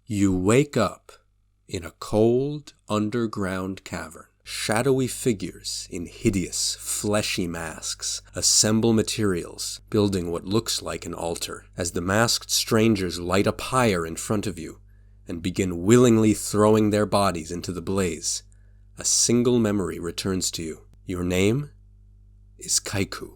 You wake up in a cold, underground cavern. Shadowy figures in hideous, fleshy masks assemble materials, building what looks like an altar, as the masked strangers light a pyre in front of you and begin willingly throwing their bodies into the blaze. A single memory returns to you. Your name is Kaiku.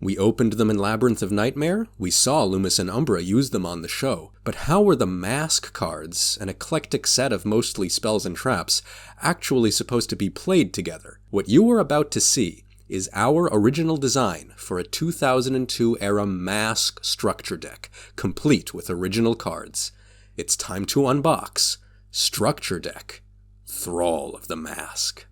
We opened them in Labyrinth of Nightmare, we saw Loomis and Umbra use them on the show, but how were the mask cards, an eclectic set of mostly spells and traps, actually supposed to be played together? What you are about to see is our original design for a 2002-era mask structure deck, complete with original cards. It's time to unbox Structure Deck, Thrall of the Mask.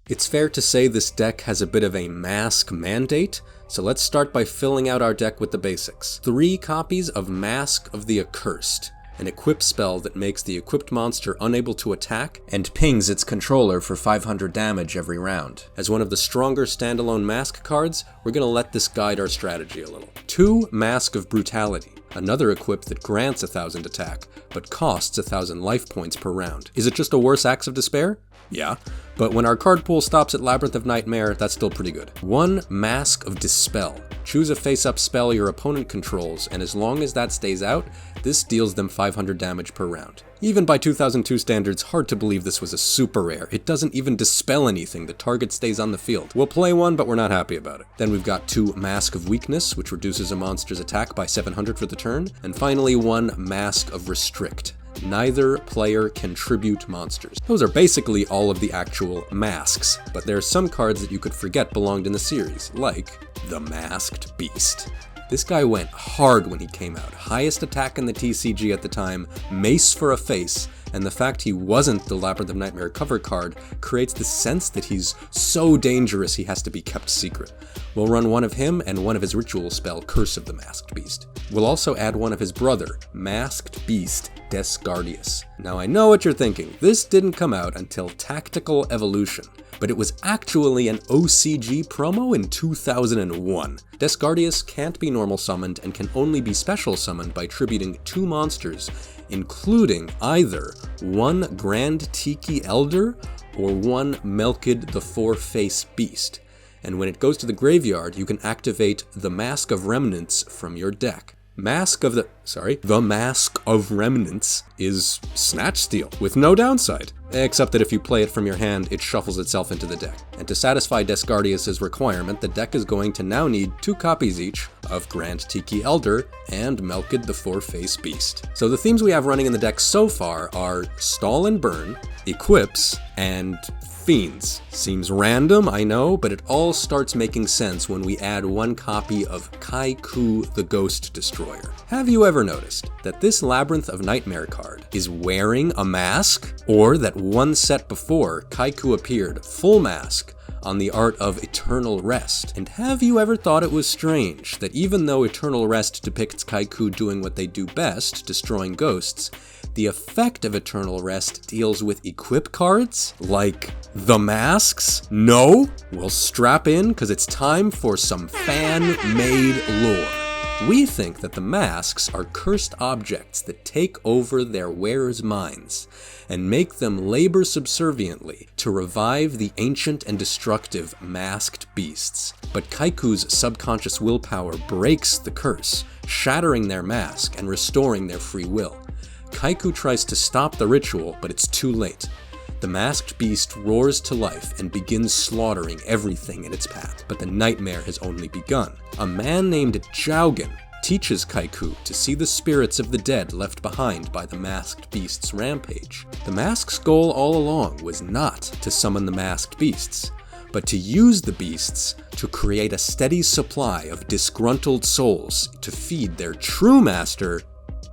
It's fair to say this deck has a bit of a mask mandate, so let's start by filling out our deck with the basics. 3 copies of Mask of the Accursed, an equip spell that makes the equipped monster unable to attack and pings its controller for 500 damage every round. As one of the stronger standalone mask cards, we're going to let this guide our strategy a little. 2 Mask of Brutality, another equip that grants 1,000 attack, but costs 1,000 life points per round. Is it just a worse Axe of Despair? Yeah, but when our card pool stops at Labyrinth of Nightmare, that's still pretty good. 1 Mask of Dispel. Choose a face-up spell your opponent controls, and as long as that stays out, this deals them 500 damage per round. Even by 2002 standards, hard to believe this was a super rare. It doesn't even dispel anything, the target stays on the field. We'll play one, but we're not happy about it. Then we've got 2 Mask of Weakness, which reduces a monster's attack by 700 for the turn, and finally 1 Mask of Restrict. Neither player can tribute monsters. Those are basically all of the actual masks, but there are some cards that you could forget belonged in the series, like the Masked Beast. This guy went hard when he came out. Highest attack in the TCG at the time, mace for a face, and the fact he wasn't the Labyrinth of Nightmare cover card creates the sense that he's so dangerous he has to be kept secret. We'll run one of him and one of his ritual spell, Curse of the Masked Beast. We'll also add one of his brother, Masked Beast, Desgardius. Now I know what you're thinking, this didn't come out until Tactical Evolution, but it was actually an OCG promo in 2001. Desgardius can't be normal summoned and can only be special summoned by tributing 2 monsters, including either 1 Grand Tiki Elder or 1 Melkid the Four-Face Beast. And when it goes to the graveyard, you can activate the Mask of Remnants from your deck. The Mask of Remnants is Snatch Steal, with no downside, except that if you play it from your hand, it shuffles itself into the deck. And to satisfy Desgardius' requirement, the deck is going to now need 2 copies each of Grand Tiki Elder and Melkid the Four-Face Beast. So the themes we have running in the deck so far are Stall and Burn, Equips, and Fiends. Seems random, I know, but it all starts making sense when we add 1 copy of Kaiku the Ghost Destroyer. Have you ever noticed that this Labyrinth of Nightmare card is wearing a mask? Or that one set before, Kaiku appeared full mask on the art of Eternal Rest? And have you ever thought it was strange that even though Eternal Rest depicts Kaiku doing what they do best, destroying ghosts, the effect of Eternal Rest deals with equip cards? Like the masks? No? Well, strap in, because it's time for some fan-made lore. We think that the masks are cursed objects that take over their wearers' minds and make them labor subserviently to revive the ancient and destructive masked beasts. But Kaiku's subconscious willpower breaks the curse, shattering their mask and restoring their free will. Kaiku tries to stop the ritual, but it's too late. The masked beast roars to life and begins slaughtering everything in its path, but the nightmare has only begun. A man named Jaugen teaches Kaiku to see the spirits of the dead left behind by the masked beast's rampage. The mask's goal all along was not to summon the masked beasts, but to use the beasts to create a steady supply of disgruntled souls to feed their true master,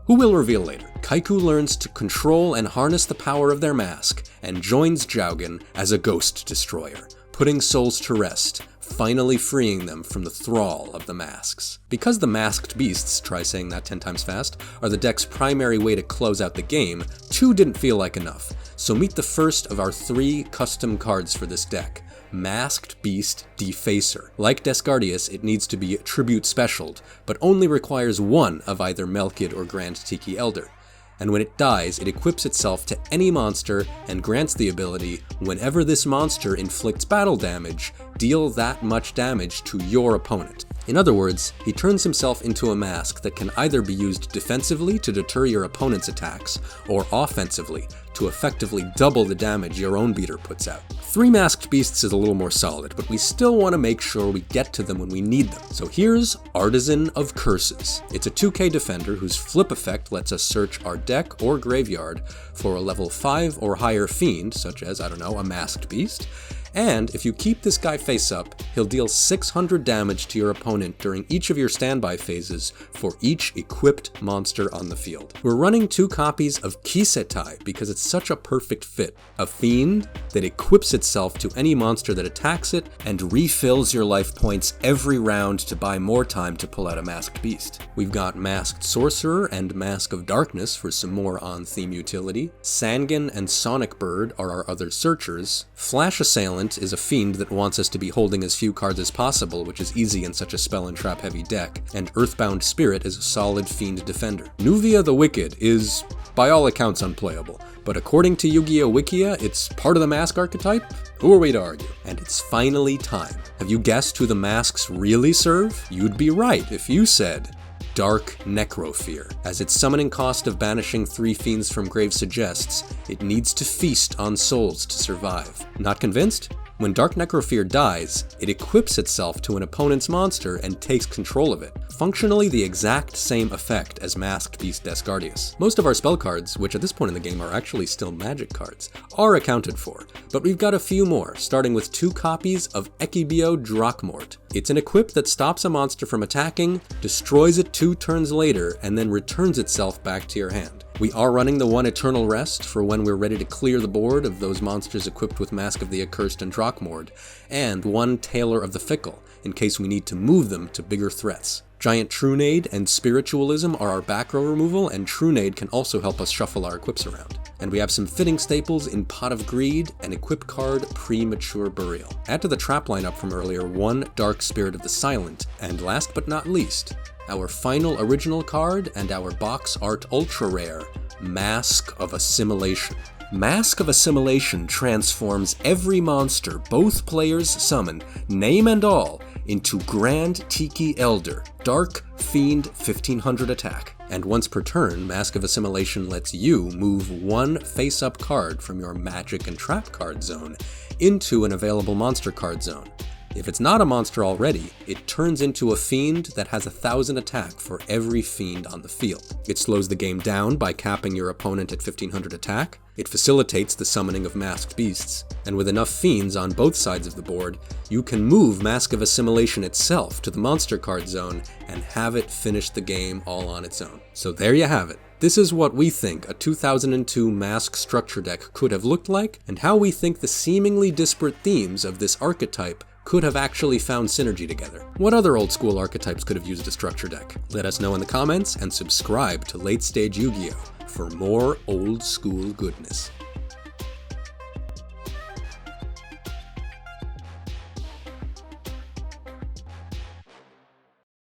who we'll reveal later. Kaiku learns to control and harness the power of their mask and joins Jaugen as a ghost destroyer, putting souls to rest, finally freeing them from the thrall of the masks. Because the masked beasts, try saying that 10 times fast, are the deck's primary way to close out the game, 2 didn't feel like enough, so meet the first of our 3 custom cards for this deck, Masked Beast Defacer. Like Descardius, it needs to be tribute specialed, but only requires one of either Melkid or Grand Tiki Elder. And when it dies, it equips itself to any monster and grants the ability, whenever this monster inflicts battle damage, deal that much damage to your opponent. In other words, he turns himself into a mask that can either be used defensively to deter your opponent's attacks, or offensively to effectively double the damage your own beater puts out. 3 Masked Beasts is a little more solid, but we still want to make sure we get to them when we need them. So here's Artisan of Curses. It's a 2k defender whose flip effect lets us search our deck or graveyard for a level 5 or higher fiend, such as, I don't know, a Masked Beast. And if you keep this guy face up, he'll deal 600 damage to your opponent during each of your standby phases for each equipped monster on the field. We're running 2 copies of Kisetai because it's such a perfect fit. A fiend that equips itself to any monster that attacks it and refills your life points every round to buy more time to pull out a Masked Beast. We've got Masked Sorcerer and Mask of Darkness for some more on-theme utility. Sangan and Sonic Bird are our other searchers. Flash Assailant is a fiend that wants us to be holding as few cards as possible, which is easy in such a spell and trap heavy deck, and Earthbound Spirit is a solid fiend defender. Nuvia the Wicked is, by all accounts, unplayable, but according to Yu-Gi-Oh Wikia, it's part of the mask archetype? Who are we to argue? And it's finally time. Have you guessed who the masks really serve? You'd be right if you said Dark Necrofear. As its summoning cost of banishing 3 fiends from grave suggests, it needs to feast on souls to survive. Not convinced? When Dark Necrofear dies, it equips itself to an opponent's monster and takes control of it. Functionally the exact same effect as Masked Beast Descardius. Most of our spell cards, which at this point in the game are actually still magic cards, are accounted for, but we've got a few more, starting with 2 copies of Ekibio Drakmort. It's an equip that stops a monster from attacking, destroys it 2 turns later, and then returns itself back to your hand. We are running the 1 Eternal Rest for when we're ready to clear the board of those monsters equipped with Mask of the Accursed and Drakmord, and 1 Tailor of the Fickle, in case we need to move them to bigger threats. Giant Trunade and Spiritualism are our back row removal, and Trunade can also help us shuffle our equips around. And we have some fitting staples in Pot of Greed and equip card Premature Burial. Add to the trap lineup from earlier 1 Dark Spirit of the Silent, and last but not least, our final original card and our box art ultra rare, Mask of Assimilation. Mask of Assimilation transforms every monster both players summon, name and all, into Grand Tiki Elder, Dark Fiend 1500 attack. And once per turn, Mask of Assimilation lets you move 1 face-up card from your Magic and Trap card zone into an available monster card zone. If it's not a monster already, it turns into a fiend that has 1000 attack for every fiend on the field. It slows the game down by capping your opponent at 1500 attack, it facilitates the summoning of masked beasts, and with enough fiends on both sides of the board, you can move Mask of Assimilation itself to the monster card zone and have it finish the game all on its own. So there you have it. This is what we think a 2002 Mask structure deck could have looked like, and how we think the seemingly disparate themes of this archetype could have actually found synergy together. What other old school archetypes could have used a structure deck? Let us know in the comments, and subscribe to Late Stage Yu-Gi-Oh! For more old school goodness.